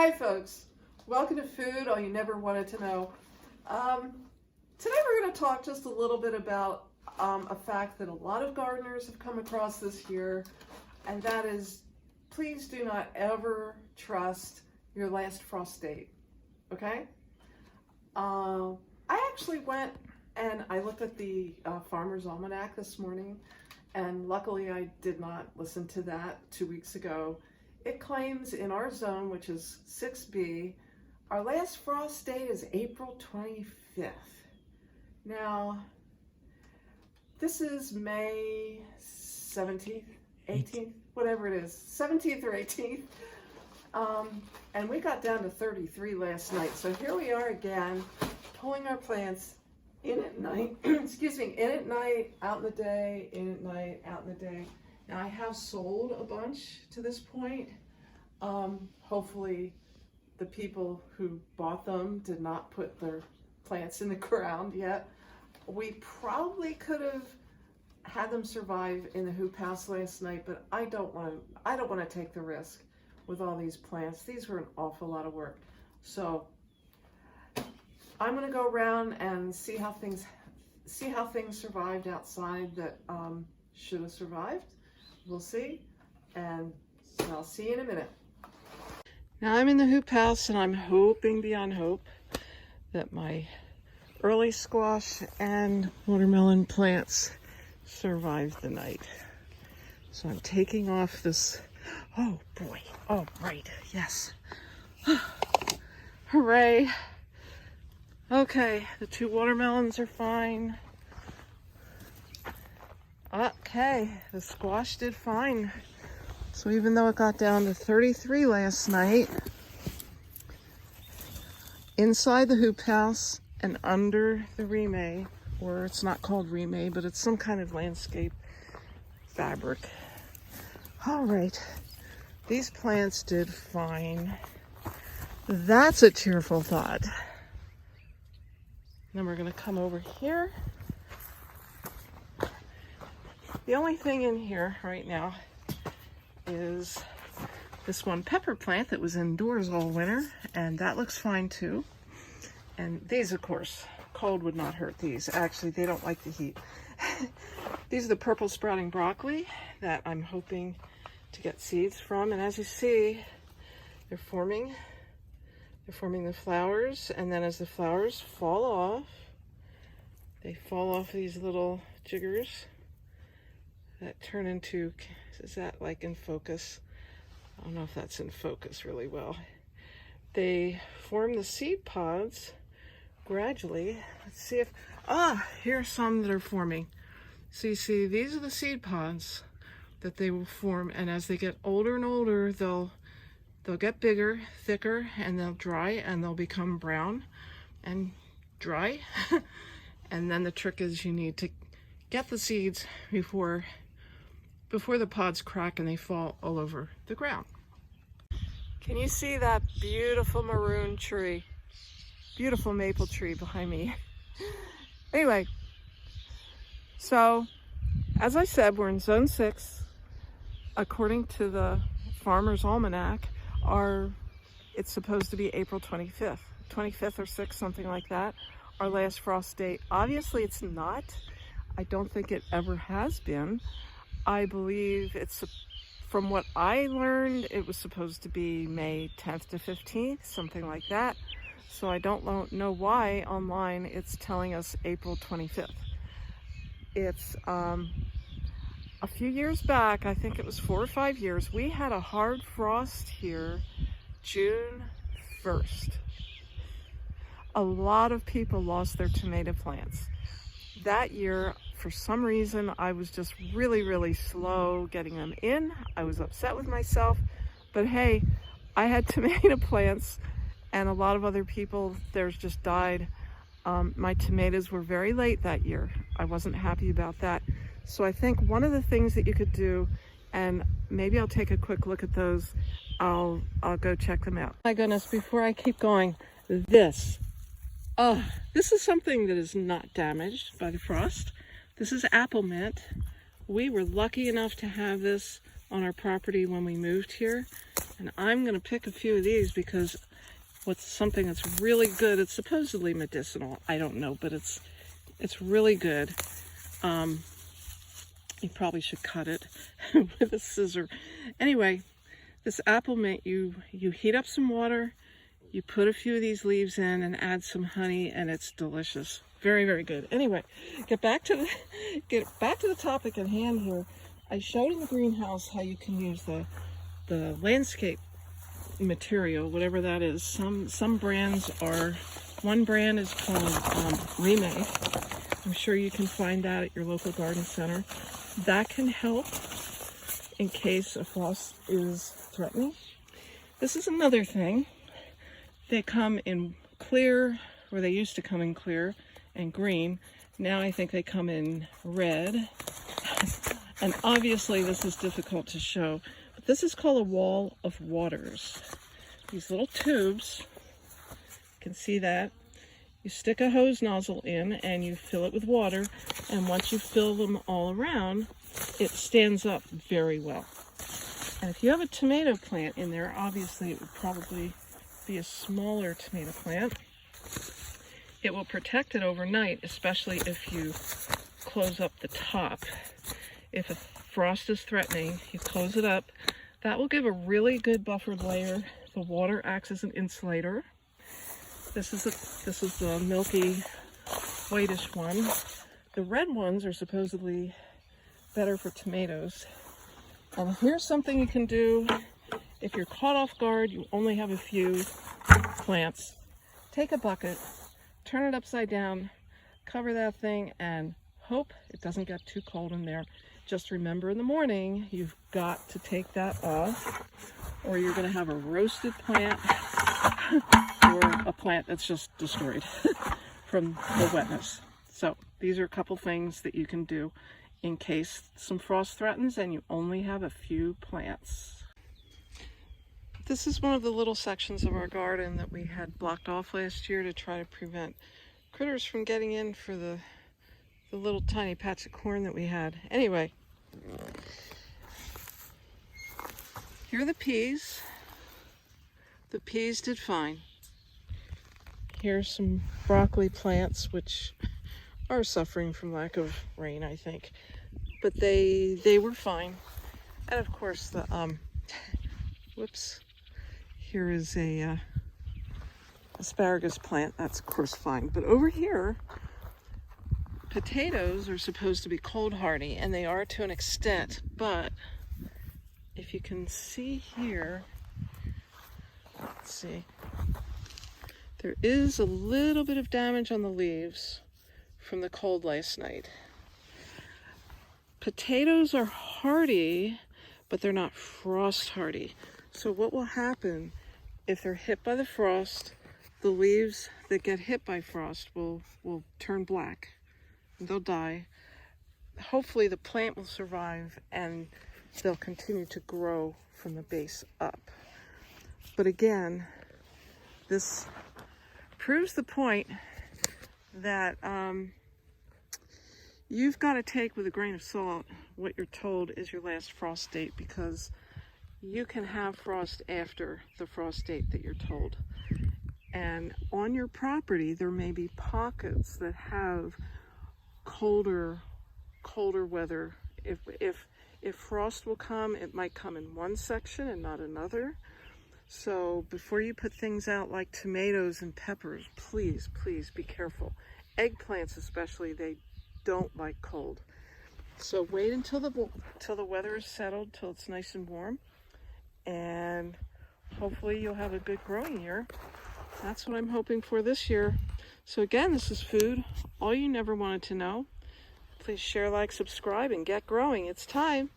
Hi folks, welcome to Food All You Never Wanted to Know. Today we're going to talk just a little bit about a fact that a lot of gardeners have come across this year, and that is, please do not ever trust your last frost date, okay? I actually went and I looked at the Farmer's Almanac this morning, and luckily I did not listen to that 2 weeks ago. It claims in our zone, which is 6B, our last frost date is April 25th. Now, this is May 17th, 18th, whatever it is, 17th or 18th. And we got down to 33 last night. So here we are again, pulling our plants in at night, excuse me, in at night, out in the day, in at night, out in the day. Now I have sold a bunch to this point. Hopefully the people who bought them did not put their plants in the ground yet. We probably could have had them survive in the hoop house last night, but I don't want to take the risk with all these plants. These were an awful lot of work. So I'm going to go around and see how things survived outside that should have survived. We'll see, and I'll see you in a minute. Now I'm in the hoop house, and I'm hoping beyond hope that my early squash and watermelon plants survived the night. So I'm taking off this, oh boy, oh right, yes. Hooray. Okay, the 2 watermelons are fine. Okay, the squash did fine. So even though it got down to 33 last night, inside the hoop house and under the Rime, or it's not called Rime, but it's some kind of landscape fabric. All right, these plants did fine. That's a cheerful thought. Then we're gonna come over here. The only thing in here right now is this one pepper plant that was indoors all winter, and that looks fine too. And these, of course, cold would not hurt these. Actually, they don't like the heat. These are the purple sprouting broccoli that I'm hoping to get seeds from. And as you see, they're forming the flowers, and then as the flowers fall off, they fall off these little jiggers that turn into, is that like in focus? I don't know if that's in focus really well. They form the seed pods gradually. Let's see if, here are some that are forming. So you see, these are the seed pods that they will form, and as they get older and older, they'll get bigger, thicker, and they'll dry, and they'll become brown and dry. And then the trick is you need to get the seeds before the pods crack and they fall all over the ground. Can you see that beautiful maroon tree? Beautiful maple tree behind me. Anyway, so as I said, we're in zone 6. According to the Farmer's Almanac, it's supposed to be April 25th or 6th, something like that, our last frost date. Obviously it's not. I don't think it ever has been. I believe it's, from what I learned, it was supposed to be May 10th to 15th, something like that. So I don't know why online it's telling us April 25th. It's a few years back, I think it was 4 or 5 years, we had a hard frost here June 1st. A lot of people lost their tomato plants. That year, for some reason, I was just really slow getting them in. I was upset with myself, but hey, I had tomato plants, and a lot of other people, theirs just died. My tomatoes were very late that year. I wasn't happy about that. So I think one of the things that you could do, and maybe I'll take a quick look at those, I'll go check them out. My goodness, before I keep going, this is something that is not damaged by the frost. This is apple mint. We were lucky enough to have this on our property when we moved here, And I'm going to pick a few of these because what's something that's really good, it's supposedly medicinal. I don't know, but it's really good. You probably should cut it with a scissor. Anyway, this apple mint, you heat up some water, you put a few of these leaves in and add some honey, and it's delicious. Very, very good. Anyway, get back to the topic at hand here. I showed in the greenhouse how you can use the landscape material, whatever that is. Some brands are, one brand is called Remake. I'm sure you can find that at your local garden center. That can help in case a frost is threatening. This is another thing. They come in clear, or they used to come in clear and green. Now I think they come in red. And obviously this is difficult to show, but this is called a wall of waters. These little tubes, you can see that. You stick a hose nozzle in and you fill it with water, and once you fill them all around, it stands up very well. And if you have a tomato plant in there, obviously it would probably be a smaller tomato plant. It will protect it overnight, especially if you close up the top. If a frost is threatening, you close it up. That will give a really good buffered layer. The water acts as an insulator. This is the milky whitish one. The red ones are supposedly better for tomatoes. And here's something you can do if you're caught off guard, you only have a few plants. Take a bucket, turn it upside down, cover that thing, and hope it doesn't get too cold in there. Just remember in the morning, you've got to take that off, or you're going to have a roasted plant or a plant that's just destroyed from the wetness. So these are a couple things that you can do in case some frost threatens and you only have a few plants. This is one of the little sections of our garden that we had blocked off last year to try to prevent critters from getting in for the little tiny patch of corn that we had. Anyway, here are the peas. The peas did fine. Here's some broccoli plants, which are suffering from lack of rain, I think. But they were fine. And of course the, whoops, here is a asparagus plant. That's of course fine. But over here, potatoes are supposed to be cold hardy, and they are to an extent, but if you can see here, let's see, there is a little bit of damage on the leaves from the cold last night. Potatoes are hardy, but they're not frost hardy. So what will happen if they're hit by the frost, the leaves that get hit by frost will turn black. They'll die. Hopefully the plant will survive and they'll continue to grow from the base up. But again, this proves the point that you've got to take with a grain of salt what you're told is your last frost date, because you can have frost after the frost date that you're told. And on your property, there may be pockets that have colder weather. If frost will come, it might come in one section and not another. So before you put things out like tomatoes and peppers, please be careful. Eggplants especially, they don't like cold. So wait until the weather is settled, till it's nice and warm, and hopefully you'll have a good growing year. That's what I'm hoping for this year. So again, this is food, all you never wanted to know. Please share, like, subscribe, and get growing. It's time.